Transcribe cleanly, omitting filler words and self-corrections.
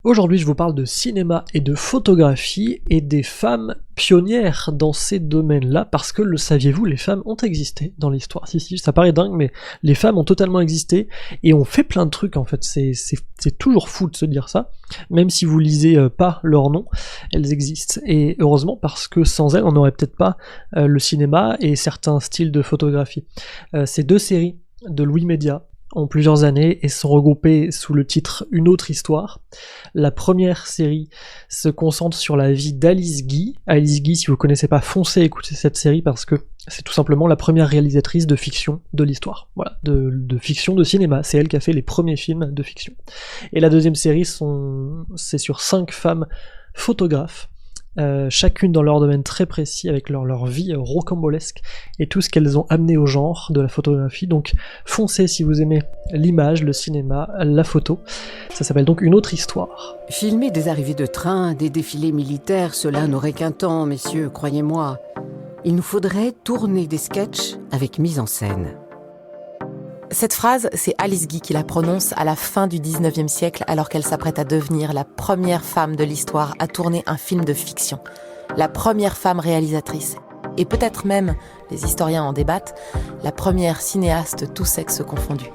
Aujourd'hui, je vous parle de cinéma et de photographie et des femmes pionnières dans ces domaines-là, parce que le saviez-vous, les femmes ont existé dans l'histoire. Si, ça paraît dingue, mais les femmes ont totalement existé et ont fait plein de trucs en fait. C'est toujours fou de se dire ça, même si vous lisez pas leur nom, elles existent. Et heureusement, parce que sans elles, on n'aurait peut-être pas le cinéma et certains styles de photographie. Ces deux séries de Louis Média ont plusieurs années et sont regroupées sous le titre Une autre histoire. La première série se concentre sur la vie d'Alice Guy. Alice Guy, si vous connaissez pas, foncez écouter cette série parce que c'est tout simplement la première réalisatrice de fiction de l'histoire. Voilà, de fiction de cinéma. C'est elle qui a fait les premiers films de fiction. Et la deuxième série, c'est sur 5 femmes photographes. Chacune dans leur domaine très précis, avec leur vie rocambolesque et tout ce qu'elles ont amené au genre de la photographie. Donc foncez si vous aimez l'image, le cinéma, la photo. Ça s'appelle donc Une autre histoire. Filmer des arrivées de train, des défilés militaires, cela n'aurait qu'un temps, messieurs, croyez-moi. Il nous faudrait tourner des sketchs avec mise en scène. Cette phrase, c'est Alice Guy qui la prononce à la fin du 19e siècle alors qu'elle s'apprête à devenir la première femme de l'histoire à tourner un film de fiction. La première femme réalisatrice. Et peut-être même, les historiens en débattent, la première cinéaste tous sexes confondus.